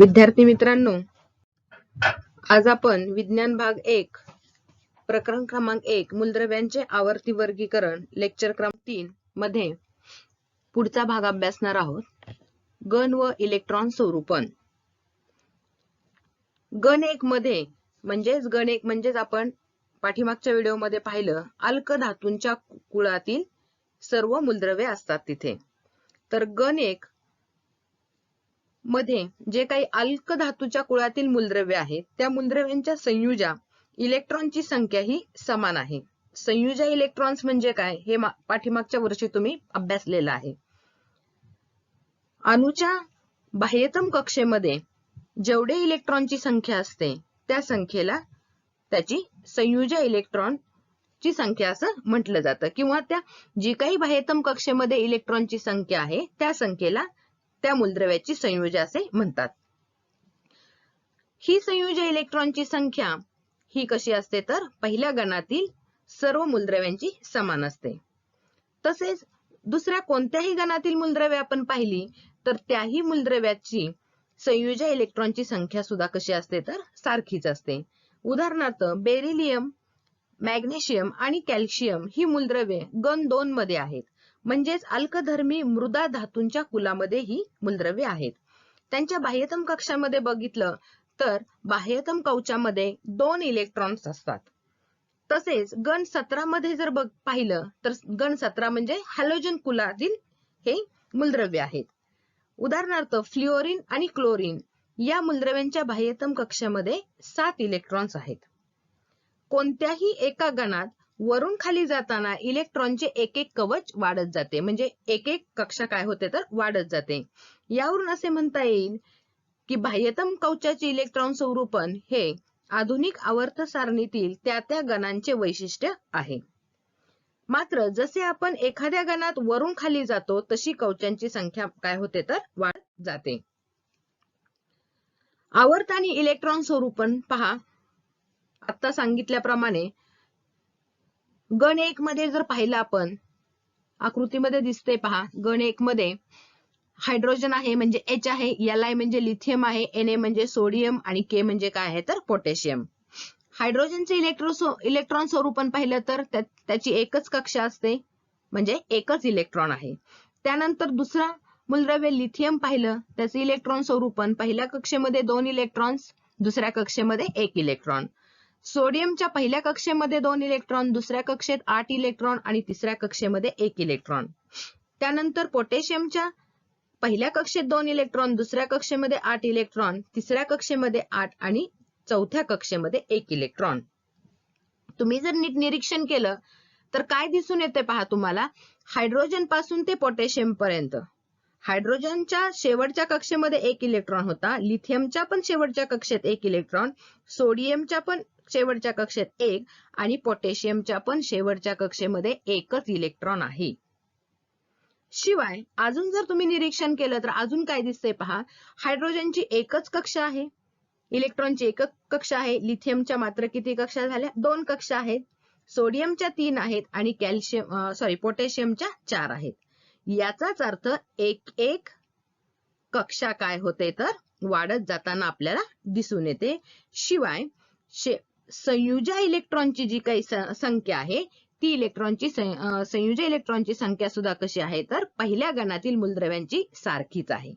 विद्यार्थी मित्रांनो, आज आपण विज्ञान भाग 1 प्रकरण क्रमांक 1 मूलद्रव्यांचे आवर्ती वर्गीकरण लेक्चर क्रमांक 3 मध्ये पुढचा भाग अभ्यासणार आहोत. घन व इलेक्ट्रॉन स्वरूपन. घन 1 मध्ये म्हणजेच आपण पाठीमागच्या व्हिडिओ मध्ये पाहिलं, अल्क धातूंच्या कुळातील सर्व मूलद्रव्ये असतात तिथे. तर घन 1 मध्ये जे काही अल्क धातूच्या कुळातील मूलद्रव्ये आहेत त्या मूलद्रव्यांच्या संयुजा इलेक्ट्रॉनची संख्या ही समान आहे. संयुजा इलेक्ट्रॉन्स म्हणजे काय हे पाठीमागच्या वर्षी तुम्ही अभ्यासलेलं आहे. अणूच्या बाह्यतम कक्षेमध्ये जेवढे इलेक्ट्रॉनची संख्या असते त्या संख्येला त्याची संयुजा इलेक्ट्रॉनची संख्या असं म्हटलं जातं, किंवा त्या जी काही बाह्यतम कक्षेमध्ये इलेक्ट्रॉनची संख्या आहे त्या संख्येला त्या मूलद्रव्याची संयुजा असे म्हणतात. ही संयुजा इलेक्ट्रॉनची संख्या ही कशी असते तर पहिल्या गणातील सर्व मूलद्रव्यांची समान असते. तसेच दुसऱ्या कोणत्याही गणातील मूलद्रव्ये आपण पाहिली तर त्याही मूलद्रव्याची संयुजा इलेक्ट्रॉनची संख्या सुद्धा कशी असते तर सारखीच असते. उदाहरणार्थ बेरिलियम, मॅग्नेशियम आणि कॅल्शियम ही मूलद्रव्ये गण 2 मध्ये आहेत, म्हणजेच अल्कधर्मी मृदा धातूंच्या कुलामध्ये ही मूलद्रव्ये आहेत. त्यांच्या बाह्यतम कक्षामध्ये बघितलं तर बाह्यतम कवचामध्ये 2 इलेक्ट्रॉन्स असतात. तसेच गण 17 मध्ये जर पाहिलं तर गण 17 म्हणजे हॅलोजन कुलातील हे मूलद्रव्ये आहेत. उदाहरणार्थ फ्लोरीन आणि क्लोरीन या मूलद्रव्यांच्या बाह्यतम कक्षामध्ये 7 इलेक्ट्रॉन्स आहेत. कोणत्याही एका गणात वरून खाली जाताना इलेक्ट्रॉनचे एक एक कवच वाढत जाते, म्हणजे एक एक कक्षा काय होते तर वाढत जाते. यावरून असे म्हणता येईल की बाह्यतम कवचाचे इलेक्ट्रॉन स्वरूपन हे आधुनिक आवर्त सारणीतील त्या गणांचे वैशिष्ट्य आहे. मात्र जसे आपण एखाद्या गणात वरून खाली जातो तशी कवचांची संख्या काय होते तर वाढत जाते. आवर्त आणि इलेक्ट्रॉन स्वरूपन पहा, आता सांगितल्याप्रमाणे गण 1 मध्ये जर पाहिलं आपण आकृतीमध्ये दिसते पहा. गण 1 मध्ये हायड्रोजन आहे म्हणजे H आहे, Li म्हणजे लिथियम आहे, Na म्हणजे सोडियम आणि K म्हणजे काय आहे तर पोटॅशियम. हायड्रोजनचे इलेक्ट्रॉन स्वरूपन पाहिलं तर त्याची एकच कक्षा असते, म्हणजे एकच इलेक्ट्रॉन आहे. त्यानंतर दुसरा मूलद्रव्य लिथियम पाहिलं, त्याचे इलेक्ट्रॉन स्वरूपन पहिल्या कक्षेमध्ये 2 इलेक्ट्रॉन्स, दुसऱ्या कक्षेमध्ये 1 इलेक्ट्रॉन. सोडियमच्या पहिल्या कक्षेमध्ये 2 इलेक्ट्रॉन, दुसऱ्या कक्षेत 8 इलेक्ट्रॉन आणि तिसऱ्या कक्षेमध्ये 1 इलेक्ट्रॉन. त्यानंतर पोटॅशियमच्या पहिल्या कक्षेत 2 इलेक्ट्रॉन, दुसऱ्या कक्षेमध्ये 8 इलेक्ट्रॉन, तिसऱ्या कक्षेमध्ये 8 आणि चौथ्या कक्षेमध्ये 1 इलेक्ट्रॉन. तुम्ही जर नीट निरीक्षण केलं तर काय दिसून येते पहा तुम्हाला, हायड्रोजन पासून ते पोटॅशियम पर्यंत हायड्रोजनच्या शेवटच्या कक्षेमध्ये 1 इलेक्ट्रॉन होता, लिथियमच्या पण शेवटच्या कक्षेत 1 इलेक्ट्रॉन, सोडियमच्या पण शेवटच्या कक्षेत 1 आणि पोटॅशियमच्या पण शेवटच्या कक्षेमध्ये 1च इलेक्ट्रॉन आहे. शिवाय अजून जर तुम्ही निरीक्षण केलं तर अजून काय दिसतंय पहा, हायड्रोजनची एकच कक्षा आहे, इलेक्ट्रॉनची एकच कक्षा आहे, लिथियमच्या मात्र किती कक्षा झाल्या 2 कक्षा आहेत, सोडियमच्या 3 आहेत आणि पोटॅशियमच्या 4 आहेत. याचाच अर्थ एक कक्षा काय होते तर वाढत जाताना आपल्याला दिसून येते. शिवाय संयुजा इलेक्ट्रॉनची जी काही संख्या आहे ती संयुजा इलेक्ट्रॉनची संख्या सुद्धा कशी आहे तर पहिल्या गणातील मूलद्रव्यांची सारखीच आहे.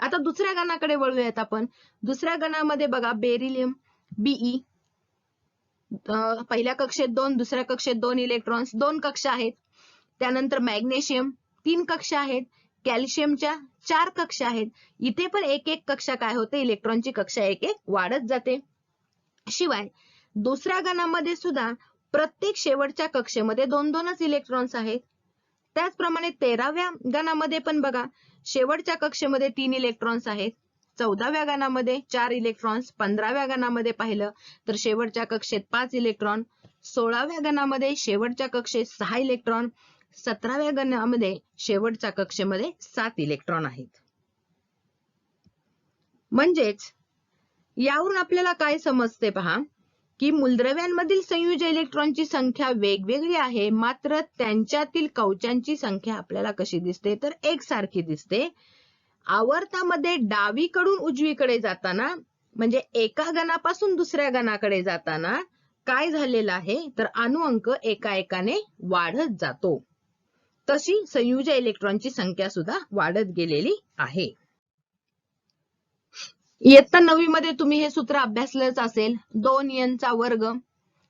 आता दुसऱ्या गणाकडे वळूयात आपण. दुसऱ्या गणामध्ये बघा बेरिलियम Be, पहिल्या कक्षेत 2, दुसऱ्या कक्षेत 2 इलेक्ट्रॉन्स, 2 कक्षा आहेत. त्यानंतर मॅग्नेशियम 3 कक्षा आहेत, कॅल्शियमच्या 4 कक्षा आहेत. इथे पण एक कक्षा काय होते, इलेक्ट्रॉनची कक्षा एक वाढत जाते. शिवाय दुसऱ्या गणामध्ये सुद्धा प्रत्येक शेवटच्या कक्षेमध्ये 2-2च इलेक्ट्रॉन्स आहेत. त्याचप्रमाणे 13व्या गणामध्ये पण बघा, शेवटच्या कक्षेमध्ये 3 इलेक्ट्रॉन्स आहेत, 14व्या गणामध्ये 4 इलेक्ट्रॉन्स, 15व्या गणामध्ये पाहिलं तर शेवटच्या कक्षेत 5 इलेक्ट्रॉन, 16व्या गणामध्ये शेवटच्या कक्षेत 6 इलेक्ट्रॉन, 17व्या गणामध्ये शेवटच्या कक्षेमध्ये 7 इलेक्ट्रॉन आहेत. म्हणजेच यावरून आपल्याला काय समजते पहा की मूलद्रव्यांमधील संयुजा इलेक्ट्रॉनची संख्या वेगवेगळी आहे, मात्र त्यांच्यातील कवचांची संख्या आपल्याला कशी दिसते तर एकसारखी दिसते. आवर्तामध्ये डावीकडून उजवीकडे जाताना म्हणजे एका गणापासून दुसऱ्या गणाकडे जाताना काय झालेलं आहे तर अणु अंक एका एकाने वाढत जातो. तशी संयुज इलेक्ट्रॉनची संख्या सुद्धा वाढत गेलेली आहे. इयत्ता 9वी मध्ये तुम्ही हे सूत्र अभ्यासलंच असेल. 2n चा वर्ग.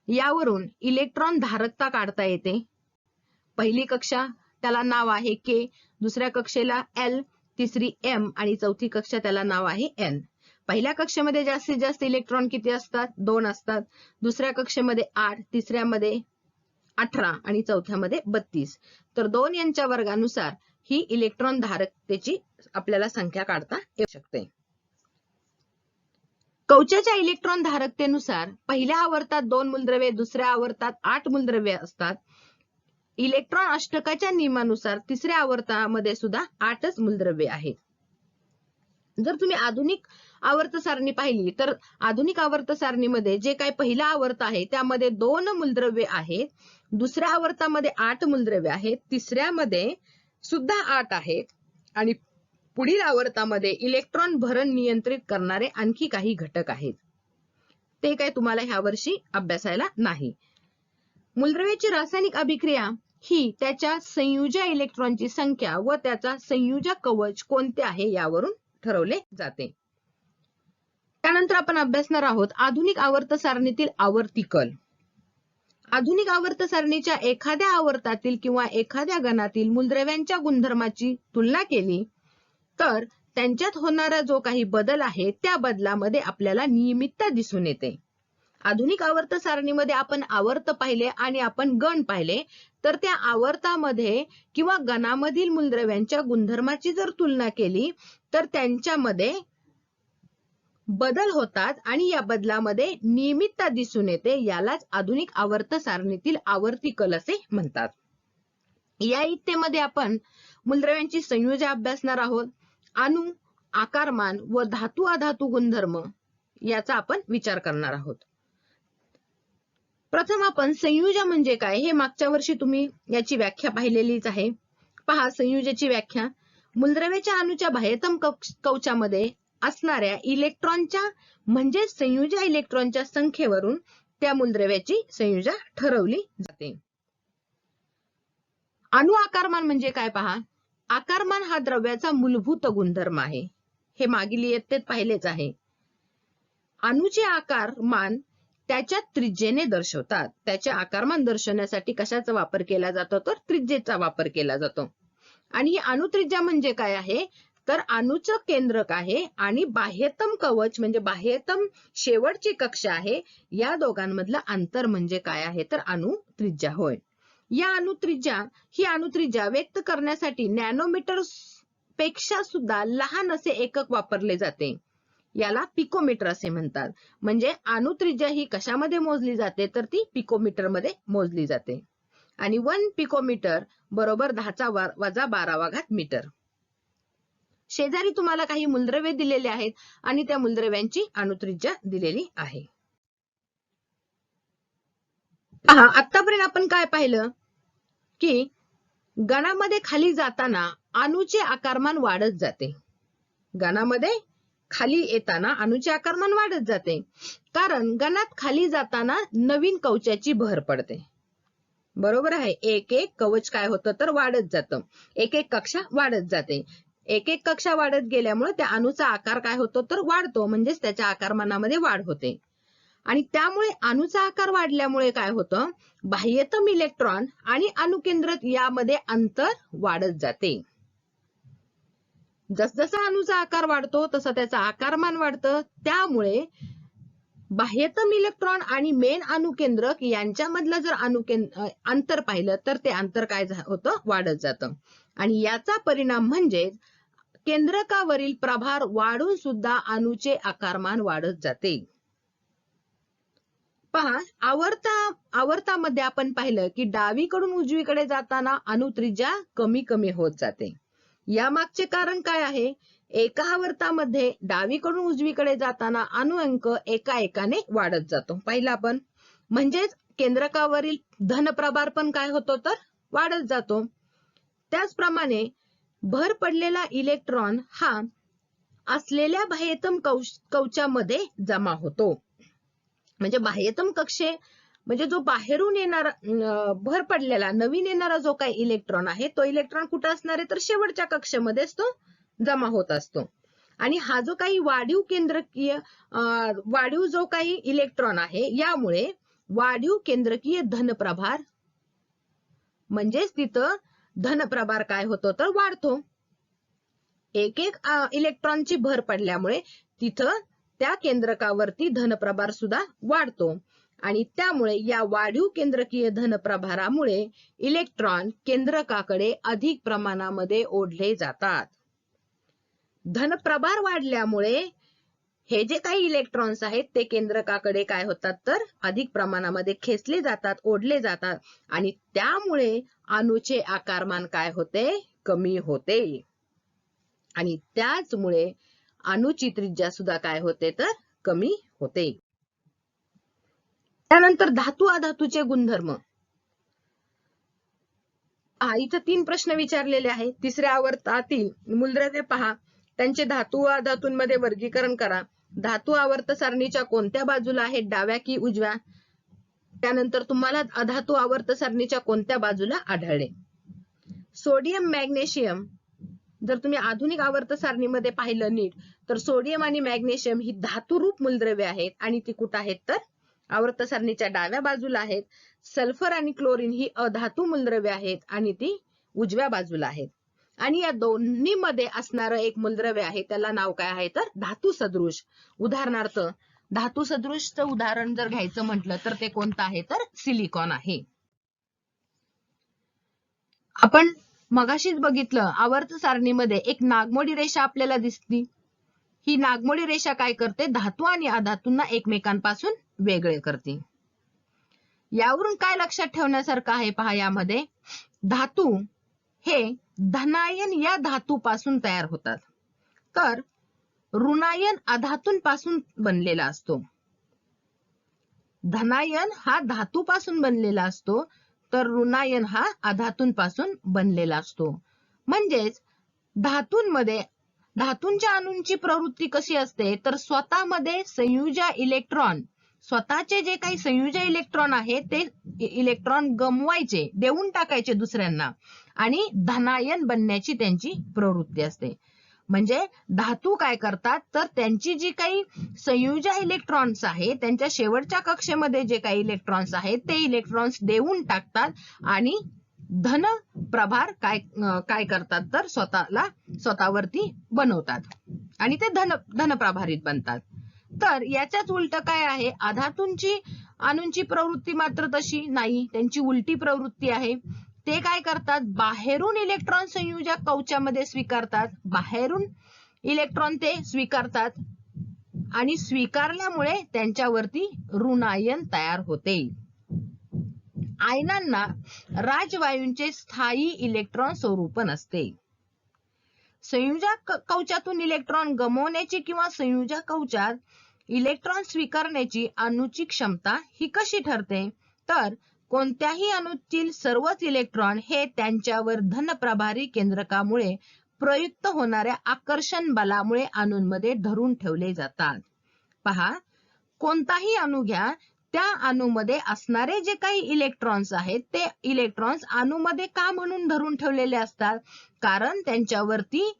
यावरून इलेक्ट्रॉन धारकता काढता येते. पहिली कक्षा त्याला नाव आहे K, दुसऱ्या कक्षेला L, तिसरी M आणि चौथी कक्षा त्याला नाव आहे N. पहिल्या कक्षेमध्ये जास्तीत जास्त इलेक्ट्रॉन किती असतात? 2 असतात. दुसऱ्या कक्षेमध्ये 8, तिसऱ्यामध्ये 18 आणि चौथ्यामध्ये 32. तर 2n च्या वर्गानुसार ही इलेक्ट्रॉन धारकतेची आपल्याला संख्या काढता येऊ शकते. कवचाच्या इलेक्ट्रॉन धारकतेनुसार पहिल्या आवर्तात 2 मूलद्रव्ये, दुसऱ्या आवर्तात 8 मूलद्रव्ये असतात. इलेक्ट्रॉन अष्टकाच्या नियमानुसार तिसऱ्या आवर्तामध्ये सुद्धा 8च मूलद्रव्ये आहेत. जर तुम्ही आधुनिक आवर्त सारणी पाहिली तर आधुनिक आवर्त सारणीमध्ये जे काही पहिला आवर्त आहे त्यामध्ये 2 मूलद्रव्ये आहेत. दुसऱ्या आवर्तामध्ये 8 मूलद्रव्ये आहेत. तिसऱ्यामध्ये सुद्धा 8 आहेत आणि पुढील आवर्तामध्ये इलेक्ट्रॉन भरण नियंत्रित करणारे आणखी काही घटक आहेत. ते काय तुम्हाला ह्या वर्षी अभ्यासायला नाही. मूलद्रव्याची रासायनिक अभिक्रिया ही त्याच्या संयुजा इलेक्ट्रॉनची संख्या व त्याचा संयुजा कवच कोणते आहे यावरून ठरवले जाते. त्यानंतर आपण अभ्यासणार आहोत आधुनिक आवर्त सारणीतील आवर्ती कल. आधुनिक आवर्त सारणीच्या एखाद्या आवर्तातील किंवा एखाद्या गणातील मूलद्रव्यांच्या गुणधर्माची तुलना केली तर त्यांच्यात होणारा जो काही बदल आहे त्या बदलामध्ये आपल्याला नियमितता दिसून येते. आधुनिक आवर्त सारणीमध्ये आपण आवर्त पाहिले आणि आपण गण पाहिले तर त्या आवर्तामध्ये किंवा गणामधील मूलद्रव्यांच्या गुणधर्माची जर तुलना केली तर त्यांच्यामध्ये बदल होतात आणि या बदलामध्ये नियमितता दिसून येते. यालाच आधुनिक आवर्त सारणीतील आवर्ती कल असे म्हणतात. या इयत्तेमध्ये आपण मूलद्रव्यांची संयोजा अभ्यासणार आहोत. अणु, आकारमान व धातू अधातू गुणधर्म याचा आपण विचार करणार आहोत. प्रथम आपण संयुजा म्हणजे काय हे मागच्या वर्षी तुम्ही याची व्याख्या पाहिलेलीच आहे. पहा संयुजाची व्याख्या. मूलद्रव्याच्या अणूच्या बाह्यतम कवचामध्ये असणाऱ्या इलेक्ट्रॉनच्या म्हणजे संयुजा इलेक्ट्रॉनच्या संख्येवरून त्या मूलद्रव्याची संयुजा ठरवली जाते. अणु आकारमान म्हणजे काय पहा. आकारमान हा द्रव्याचा मूलभूत गुणधर्म आहे. हे मागील इयत्तेत पाहिलेच आहे. अणूचे आकारमान त्याच्या त्रिज्येने दर्शवतात. त्याचे आकारमान दर्शवण्यासाठी कशाचा वापर केला जातो तर त्रिज्येचा वापर केला जातो. आणि ही अणुत्रिज्या म्हणजे काय आहे तर अणूचं केंद्रक आहे आणि बाह्यतम कवच म्हणजे बाह्यतम शेवटची कक्षा आहे. या दोघांमधलं अंतर म्हणजे काय आहे तर अणुत्रिज्या होय. या अणुत्रिज्या व्यक्त करण्यासाठी नॅनोमीटर पेक्षा सुद्धा लहान असे एकक वापरले जाते. याला पिकोमीटर असे म्हणतात. म्हणजे अणुत्रिज्या ही कशामध्ये मोजली जाते तर ती पिकोमीटर मध्ये मोजली जाते. आणि 1 पिकोमीटर बरोबर 10⁻12 मीटर. शेजारी तुम्हाला काही मूलद्रव्ये दिलेले आहेत आणि त्या मूलद्रव्यांची अणुत्रिज्या दिलेली आहे. पहा आतापर्यंत आपण काय पाहिलं की गणामध्ये खाली जाताना अणूचे आकारमान वाढत जाते. गणामध्ये खाली येताना अणूचे आकारमान वाढत जाते कारण गणात खाली जाताना नवीन कवचाची भर पडते. बरोबर आहे. एक एक कवच काय होतं तर वाढत जातं. एक एक कक्षा वाढत जाते. एक एक कक्षा वाढत गेल्यामुळे त्या अणूचा आकार काय होतो तर वाढतो. म्हणजेच त्याच्या आकारमानामध्ये वाढ होते. आणि त्यामुळे अणूचा आकार वाढल्यामुळे काय होतं बाह्यतम इलेक्ट्रॉन आणि अणुकेंद्रक यामध्ये अंतर वाढत जाते. जसजसा अणूचा आकार वाढतो तसं त्याचं आकारमान वाढतं. त्यामुळे बाह्यतम इलेक्ट्रॉन आणि मेन अणुकेंद्रक यांच्यामधलं जर अंतर पाहिलं तर ते अंतर काय होतं वाढत जातं. आणि याचा परिणाम म्हणजे केंद्रकावरील प्रभार वाढून सुद्धा अणूचे आकारमान वाढत जाते. पहा आवर्तामध्ये आपण पाहिलं की डावीकडून उजवीकडे जाताना अणुत्रिज्या कमी कमी होत जाते. या मागचे कारण काय आहे. एका आवर्तामध्ये डावीकडून उजवीकडे जाताना अणु अंक एका एकाने वाढत जातो. पाहिलं आपण. म्हणजेच केंद्रकावरील धनप्रभार पण काय होतो तर वाढत जातो. त्याचप्रमाणे भर पडलेला इलेक्ट्रॉन हा असलेल्या बाह्यतम कवचामध्ये जमा होतो. म्हणजे बाह्यतम कक्षे म्हणजे जो बाहेरून येणारा भर पडलेला नवीन येणारा जो काही इलेक्ट्रॉन आहे तो इलेक्ट्रॉन कुठे असणार आहे तर शेवटच्या कक्षेमध्येच तो जमा होत असतो. आणि हा जो काही वाढीव जो काही इलेक्ट्रॉन आहे यामुळे वाढीव केंद्रकीय धनप्रभार म्हणजेच तिथं धनप्रभार काय होतो तर वाढतो. एक इलेक्ट्रॉनची भर पडल्यामुळे तिथं त्या केंद्रकावरती धनप्रभार सुद्धा वाढतो आणि त्यामुळे या वाढीव केंद्रकीय धनप्रभारामुळे इलेक्ट्रॉन केंद्रकाकडे अधिक प्रमाणामध्ये ओढले जातात. धनप्रभार वाढल्यामुळे हे जे काही इलेक्ट्रॉन्स आहेत ते केंद्रकाकडे काय होतात तर अधिक प्रमाणामध्ये खेचले जातात, ओढले जातात आणि त्यामुळे अणूचे आकारमान काय होते कमी होते आणि त्याचमुळे अणूची त्रिज्या सुद्धा काय होते तर कमी होते. त्यानंतर धातू अधातूचे गुणधर्म. इथं 3 प्रश्न विचारलेले आहेत. तिसऱ्या आवर्तातील मूलद्रव्ये पहा, त्यांचे धातू अधातूंमध्ये वर्गीकरण करा. धातू आवर्त सारणीच्या कोणत्या बाजूला आहेत, डाव्या की उजव्या? त्यानंतर तुम्हाला अधातू आवर्त सारणीच्या कोणत्या बाजूला आढळले? सोडियम मॅग्नेशियम जर तुम्ही आधुनिक आवर्त सारणीमध्ये पाहिलं नीट तर सोडियम आणि मॅग्नेशियम ही धातुरूप मूलद्रव्ये आहेत आणि ती कुठं आहेत तर आवर्त सारणीच्या डाव्या बाजूला आहेत. सल्फर आणि क्लोरीन ही अधातू मूलद्रव्ये आहेत आणि ती उजव्या बाजूला आहेत. आणि या दोन्ही मध्ये असणारं एक मूलद्रव्य आहे त्याला नाव काय आहे तर धातू सदृश. उदाहरणार्थ धातू सदृशचं उदाहरण जर घ्यायचं म्हटलं तर ते कोणतं आहे तर सिलिकॉन आहे. आपण मगाशीच बघितलं आवर्त सारणीमध्ये एक नागमोडी रेषा आपल्याला दिसली. ही नागमोडी रेषा काय करते धातू आणि अधातूंना एकमेकांपासून वेगळे करते. यावरून काय लक्षात ठेवण्यासारखं आहे पहा, यामध्ये धातू हे धनायन या धातूपासून तयार होतात तर ऋणायन अधातूंपासून बनलेला असतो. धनायन हा धातूपासून बनलेला असतो तर ऋणायन हा अधातूंपासून बनलेला असतो. म्हणजेच धातूंच्या अणूंची प्रवृत्ती कशी असते तर स्वतःमध्ये संयुजा इलेक्ट्रॉन स्वतःचे जे काही संयुजा इलेक्ट्रॉन आहेत ते इलेक्ट्रॉन गमवायचे, देऊन टाकायचे दुसऱ्यांना आणि धनायन बनण्याची त्यांची प्रवृत्ती असते. म्हणजे धातू काय करतात तर त्यांची जी काही संयुजा इलेक्ट्रॉन्स आहेत त्यांच्या शेवटच्या कक्षेमध्ये जे काही इलेक्ट्रॉन्स आहेत ते इलेक्ट्रॉन्स देऊन टाकतात आणि धन प्रभार काय करतात तर स्वतःवरती बनवतात आणि ते धनप्रभारित बनतात. तर याच्याच उलट काय आहे, अणूंची प्रवृत्ती मात्र तशी नाही, त्यांची उलटी प्रवृत्ती आहे. ते काय करतात बाहेरून इलेक्ट्रॉन संयोजक कवचामध्ये स्वीकारतात, बाहेरून इलेक्ट्रॉन ते स्वीकारतात आणि स्वीकारल्यामुळे त्यांच्यावरती ऋणायन तयार होते. आयनांना राजवायूंचे स्थायी इलेक्ट्रॉन स्वरूपन असते. संयोजक कवचातून इलेक्ट्रॉन गमावण्याची किंवा संयोजक कवचात इलेक्ट्रॉन स्वीकारण्याची अणूची क्षमता ही कशी ठरते तर कोणत्याही अणूतील सर्वच इलेक्ट्रॉन हे त्यांच्यावर धनप्रभारी केंद्रकामुळे प्रयुक्त होणाऱ्या आकर्षण बलामुळे अणूंमध्ये धरून ठेवले जातात. पहा, कोणताही अणू घ्या, त्या अणूमध्ये असणारे जे काही इलेक्ट्रॉन्स आहेत ते इलेक्ट्रॉन्स अणूमध्ये का म्हणून धरून ठेवलेले असतात कारण त्यांच्यावरती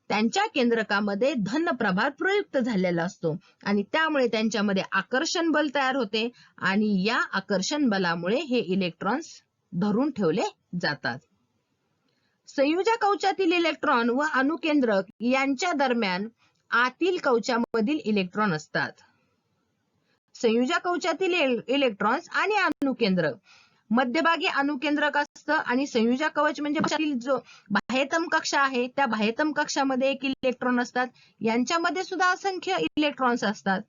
त्यांच्या केंद्रकामध्ये धनप्रभार प्रयुक्त झालेला असतो आणि त्यामुळे त्यांच्यामध्ये आकर्षण बल तयार होते आणि या आकर्षण बलामुळे हे इलेक्ट्रॉन्स धरून ठेवले जातात. संयोजक कवचातील इलेक्ट्रॉन व अणुकेंद्रक यांच्या दरम्यान आतील कवचामधील इलेक्ट्रॉन असतात. संयोजक कवचातील इलेक्ट्रॉन्स आणि अणुकेंद्रक मध्यभागी अणुकेंद्रक असतं आणि संयोजक कवच म्हणजे जो बाह्यतम कक्षा आहे त्या बाह्यतम कक्षामध्ये एक इलेक्ट्रॉन असतात. यांच्यामध्ये सुद्धा असंख्य इलेक्ट्रॉन्स असतात.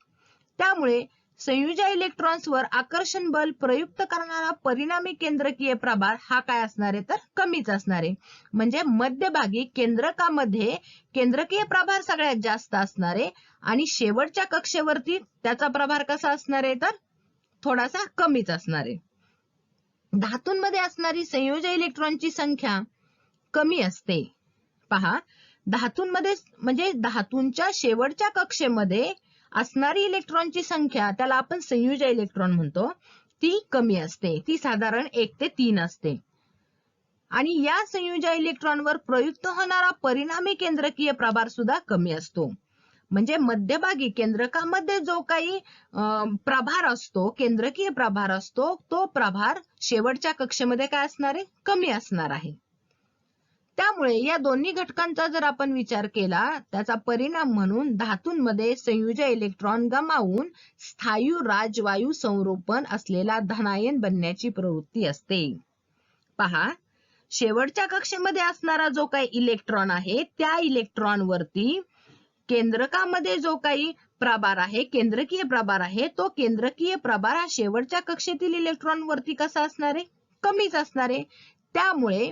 त्यामुळे संयोजक इलेक्ट्रॉन्सवर आकर्षण बल प्रयुक्त करणारा परिणामी केंद्रकीय प्रभार हा काय असणार आहे तर कमीच असणार आहे. म्हणजे मध्यभागी केंद्रकामध्ये केंद्रकीय प्रभार सगळ्यात जास्त असणार आहे आणि शेवटच्या कक्षेवरती त्याचा प्रभार कसा असणार आहे तर थोडासा कमीच असणार आहे. धातूंमध्ये असणारी संयोजक इलेक्ट्रॉनची संख्या कमी असते. पहा, धातूंमध्ये म्हणजे धातूंच्या शेवटच्या कक्षेमध्ये असणारी इलेक्ट्रॉनची संख्या, त्याला आपण संयुजा इलेक्ट्रॉन म्हणतो, ती कमी असते. ती साधारण 1 ते 3 असते. आणि या संयुजा इलेक्ट्रॉनवर प्रयुक्त होणारा परिणामी केंद्रकीय प्रभार सुद्धा कमी असतो. म्हणजे मध्यभागी केंद्रकामध्ये जो काही प्रभार असतो, केंद्रकीय प्रभार असतो, तो प्रभार शेवटच्या कक्षेमध्ये काय असणार आहे? कमी असणार आहे. त्यामुळे या दोन्ही घटकांचा जर आपण विचार केला, त्याचा परिणाम म्हणून धातूंमध्ये संयुजा इलेक्ट्रॉन गमावून स्थायू राजवायू संरोपण असलेला धनायन बनण्याची प्रवृत्ती असते. पहा, शेवटच्या कक्षेमध्ये असणारा जो काही इलेक्ट्रॉन आहे, त्या इलेक्ट्रॉनवरती केंद्रकामध्ये जो काही प्रभार आहे, केंद्रकीय प्रभार आहे, तो केंद्रकीय प्रभार हा शेवटच्या कक्षेतील इलेक्ट्रॉन वरती कसा असणार आहे? कमीच असणार आहे. त्यामुळे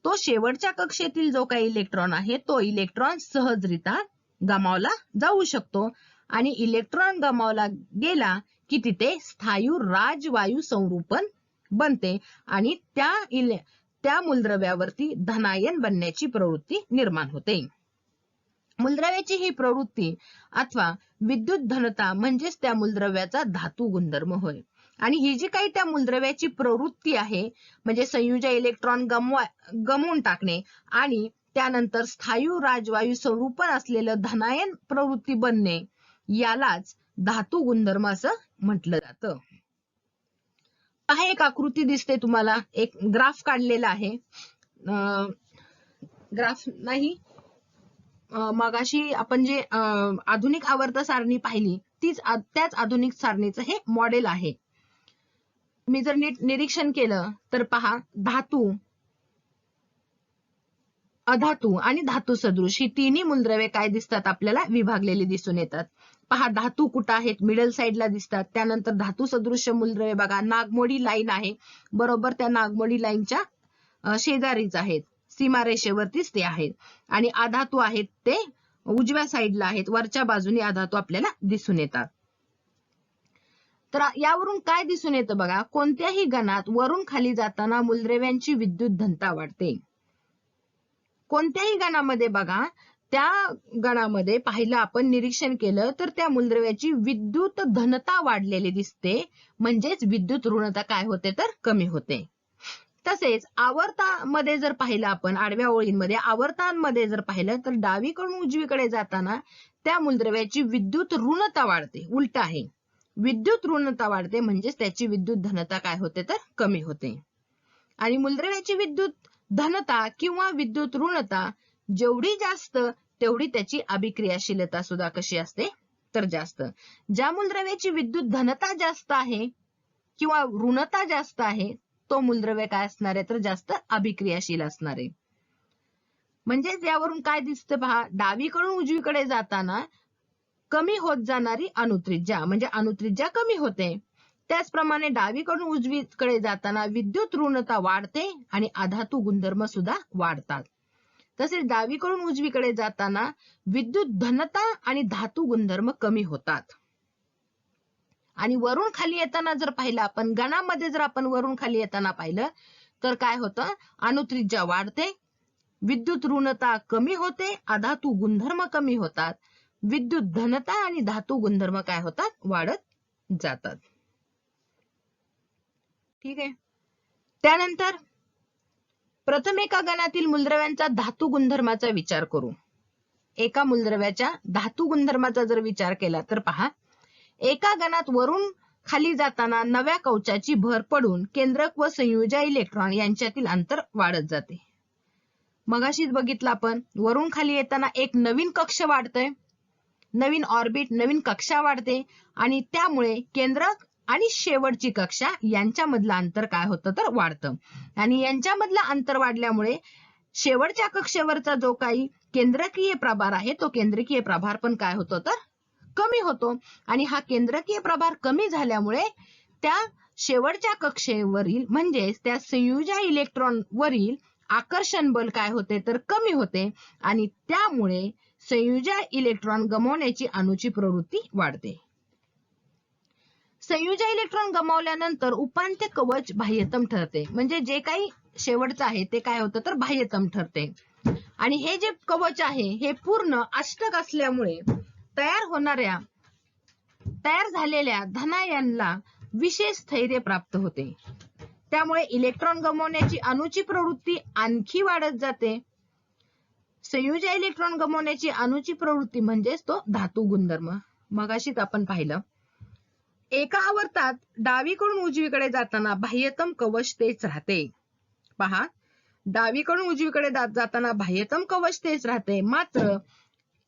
तो शेवटच्या कक्षेतील जो काही इलेक्ट्रॉन आहे, तो इलेक्ट्रॉन सहजरित्या गमावला जाऊ शकतो. आणि इलेक्ट्रॉन गमावला गेला की तिथे स्थायू राजवायू संरूपण बनते आणि त्या मूलद्रव्यावरती धनायन बनण्याची प्रवृत्ती निर्माण होते. मूलद्रव्याची ही प्रवृत्ती अथवा विद्युत धनता म्हणजेच त्या मूलद्रव्याचा धातू गुणधर्म होय. आणि ही जी काही त्या मूलद्रव्याची प्रवृत्ती आहे, म्हणजे संयुजा इलेक्ट्रॉन गमवून टाकणे आणि त्यानंतर स्थायू राजवायू संरूपण असलेलं धनायन प्रवृत्ती बनणे, यालाच धातू गुणधर्म असं म्हटलं जातं. पहा, एक आकृती दिसते तुम्हाला, एक ग्राफ काढलेला आहे. ग्राफ नाही, मगाशी आपण जे आधुनिक आवर्त सारणी पाहिली, त्याच आधुनिक सारणीचं हे मॉडेल आहे. मी जर नीट निरीक्षण केलं तर पहा, धातू, अधातू आणि धातू सदृश ही तिन्ही मूलद्रव्ये काय दिसतात? आपल्याला विभागलेली दिसून येतात. पहा, धातू कुठं आहेत? मिडल साइडला दिसतात. त्यानंतर धातू सदृश्य मूलद्रव्ये बघा, नागमोडी लाईन आहे, बरोबर त्या नागमोडी लाईनच्या शेजारीच आहेत, सीमारेषेवरतीच ते आहेत. आणि अधातू आहेत ते उजव्या साइडला आहेत, वरच्या बाजूने अधातू आपल्याला दिसून येतात. तर यावरून काय दिसून येतं बघा, कोणत्याही गणात वरून खाली जाताना मूलद्रव्यांची विद्युत धनता वाढते. कोणत्याही गणामध्ये बघा, त्या गणामध्ये पाहिलं आपण, निरीक्षण केलं तर त्या मूलद्रव्याची विद्युत धनता वाढलेली दिसते, म्हणजेच विद्युत ऋणता काय होते तर कमी होते. तसेच आवर्तामध्ये जर पाहिलं आपण, आडव्या ओळींमध्ये आवर्तांमध्ये जर पाहिलं तर डावीकडून उजवीकडे जाताना त्या मूलद्रव्याची विद्युत ऋणता वाढते. उलट आहे, विद्युत ऋणता वाढते म्हणजेच त्याची विद्युत धनता काय होते तर कमी होते. आणि मूलद्रव्याची विद्युत धनता किंवा विद्युत ऋणता जेवढी जास्त, तेवढी त्याची अभिक्रियाशीलता सुद्धा कशी असते तर जास्त. ज्या मूलद्रव्याची विद्युत धनता जास्त आहे किंवा ऋणता जास्त आहे, तो मूलद्रव्य काय असणार आहे तर जास्त अभिक्रियाशील असणार आहे. म्हणजे यावरून काय दिसतं पहा, डावीकडून उजवीकडे जाताना कमी होत जाणारी अणुत्रिज्या, म्हणजे अणुत्रिज्या कमी होते. त्याचप्रमाणे डावीकडून उजवीकडे जाताना विद्युत ऋणता वाढते आणि अधातू गुणधर्म सुद्धा वाढतात. तसेच डावीकडून उजवीकडे जाताना विद्युत धनता आणि धातू गुणधर्म कमी होतात. आणि वरून खाली येताना जर पाहिलं आपण, गणामध्ये जर आपण वरून खाली येताना पाहिलं तर काय होतं, अणुत्रिज्या वाढते, विद्युत ऋणता कमी होते, अधातू गुणधर्म कमी होतात, विद्युत धनता आणि धातू गुणधर्म काय होतात, वाढत जातात. ठीक आहे. त्यानंतर प्रथम एका गणातील मूलद्रव्यांचा धातू गुणधर्माचा विचार करू. एका मूलद्रव्याच्या धातू गुणधर्माचा जर विचार केला तर पहा, एका गणात वरून खाली जाताना नव्या कवचाची भर पडून केंद्रक व संयुजा इलेक्ट्रॉन यांच्यातील अंतर वाढत जाते. मगाशीच बघितलं आपण, वरून खाली येताना एक नवीन कक्ष वाढतोय, नवीन ऑर्बिट, नवीन कक्षा वाढते आणि त्यामुळे केंद्रक आणि शेवटची कक्षा यांच्यामधलं अंतर काय होतं तर वाढतं. आणि यांच्यामधलं अंतर वाढल्यामुळे शेवटच्या कक्षेवरचा जो काही केंद्रकीय प्रभार आहे, तो केंद्रकीय प्रभार पण काय होतो तर कमी होतो. आणि हा केंद्रकीय प्रभार कमी झाल्यामुळे त्या शेवटच्या कक्षेवरील म्हणजेच त्या संयुजा इलेक्ट्रॉन वरील आकर्षण बल काय होते तर कमी होते आणि त्यामुळे संयुजा इलेक्ट्रॉन गमावण्याची अणूची प्रवृत्ती वाढते. संयुजा इलेक्ट्रॉन गमावल्यानंतर उपांत्य कवच बाह्यतम ठरते, म्हणजे जे काही शेवटचं आहे ते काय होतं तर बाह्यतम ठरते. आणि हे जे कवच आहे हे पूर्ण अष्टक असल्यामुळे तयार झालेल्या धनायनला विशेष स्थैर्य प्राप्त होते. त्यामुळे इलेक्ट्रॉन गमावण्याची अणूची प्रवृत्ती आणखी वाढत जाते. संयुजा इलेक्ट्रॉन गमावण्याची अणूची प्रवृत्ती म्हणजेच तो धातू गुणधर्म मगाशीच आपण पाहिलं. एका आवर्तात डावीकडून उजवीकडे जाताना बाह्यतम कवच तेच राहते. पहा, डावीकडून उजवीकडे जाताना बाह्यतम कवच तेच राहते, मात्र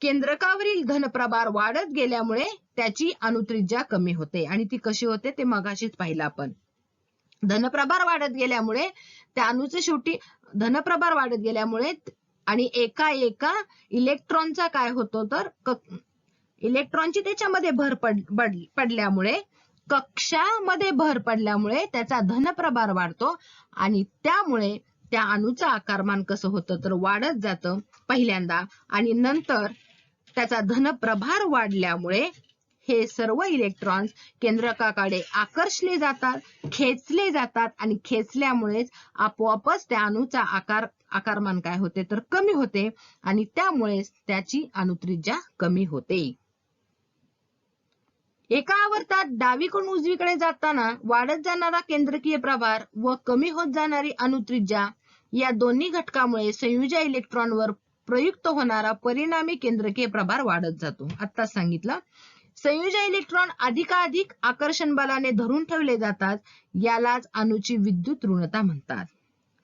केंद्रकावरील धनप्रभार वाढत गेल्यामुळे त्याची अणुत्रिज्या कमी होते. आणि ती कशी होते ते मगाशीच पाहिलं आपण. धनप्रभार वाढत गेल्यामुळे त्या अणूचे शेवटी धनप्रभार वाढत गेल्यामुळे आणि एका इलेक्ट्रॉनचा काय होतो तर इलेक्ट्रॉनची त्याच्यामध्ये भर पडल्यामुळे कक्षामध्ये भर पडल्यामुळे त्याचा धनप्रभार वाढतो आणि त्यामुळे त्या अणूचं आकारमान कसं होतं तर वाढत जातं पहिल्यांदा आणि नंतर त्याचा धनप्रभार वाढल्यामुळे हे सर्व इलेक्ट्रॉन्स केंद्रकाकडे आकर्षले जातात, खेचले जातात आणि खेचल्यामुळेच आपोआपच त्या अणूचा आकारमान काय होते तर कमी होते आणि त्यामुळे त्याची अणुत्रिज्या कमी होते. एका आवर्तात डावीकडून उजवीकडे जाताना वाढत जाणारा केंद्रकीय प्रभार व कमी होत जाणारी अणुत्रिज्या या दोन्ही घटकामुळे संयुजा इलेक्ट्रॉनवर प्रयुक्त होणारा परिणामी केंद्रकीय प्रभार वाढत जातो. आता सांगितलं. संयुजा इलेक्ट्रॉन अधिकाधिक आकर्षण बलाने धरून ठेवले जातात, यालाच अणूची विद्युत ऋणता म्हणतात.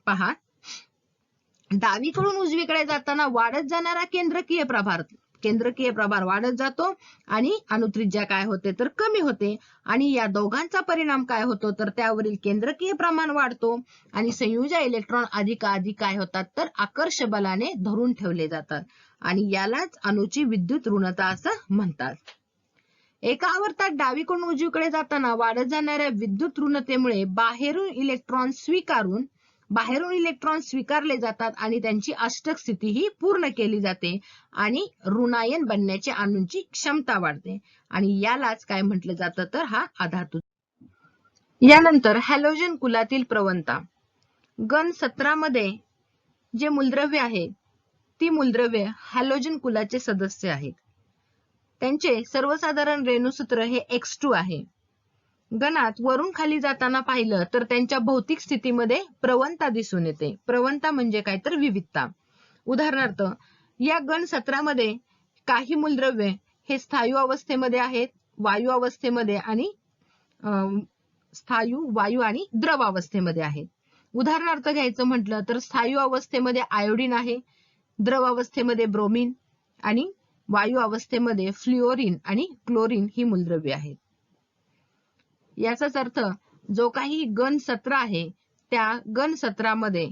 पहा, डावीकडून उजवीकडे जाताना वाढत जाणारा केंद्रकीय प्रभार वाढत जातो आणि अणुत्रिज्या काय होते तर कमी होते आणि या दोघांचा परिणाम काय होतो तर त्यावरील केंद्रकीय प्रमाण वाढतो आणि संयुजा इलेक्ट्रॉन अधिकाधिक काय होतात तर आकर्ष बलाने धरून ठेवले जातात आणि यालाच अणूची विद्युत ऋणता असं म्हणतात. एका आवर्तात डावीकडून उजवीकडे जाताना वाढत जाणाऱ्या विद्युत ऋणतेमुळे बाहेरून इलेक्ट्रॉन स्वीकारले जातात आणि त्यांची अष्टक स्थिती ही पूर्ण केली जाते आणि ऋणायन बनण्याची अणूंची क्षमता वाढते आणि यालाच काय म्हटलं जातं तर हा अधातू. यानंतर हॅलोजन कुलातील प्रवणता. गण 17 मध्ये जे मूलद्रव्य आहे ती मूलद्रव्ये हॅलोजन कुलाचे सदस्य आहेत. त्यांचे सर्वसाधारण रेणुसूत्र हे X2 आहे. गणात वरून खाली जाताना पाहिलं तर त्यांच्या भौतिक स्थितीमध्ये प्रवणता दिसून येते. प्रवणता म्हणजे काय तर विविधता. उदाहरणार्थ या गण 17 मध्ये काही मूलद्रव्ये हे स्थायू अवस्थेमध्ये आहेत, वायू अवस्थेमध्ये आणि वायू आणि द्रव अवस्थेमध्ये आहेत. उदाहरणार्थ घ्यायचं म्हटलं तर स्थायू अवस्थेमध्ये आयोडीन आहे, द्रव अवस्थेमध्ये ब्रोमीन आणि वायू अवस्थेमध्ये फ्लोरीन आणि क्लोरीन ही मूलद्रव्ये आहेत. याचाच अर्थ जो काही गण 17 आहे त्या गण 17 मध्ये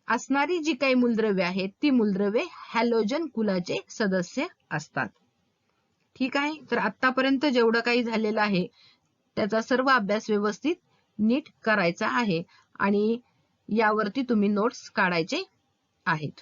असणारी जी काही मूलद्रव्ये आहेत ती मूलद्रव्ये हॅलोजन कुलाचे सदस्य असतात. ठीक आहे, तर आतापर्यंत जेवढं काही झालेलं आहे त्याचा सर्व अभ्यास व्यवस्थित नीट करायचा आहे आणि यावरती तुम्ही नोट्स काढायचे आहेत.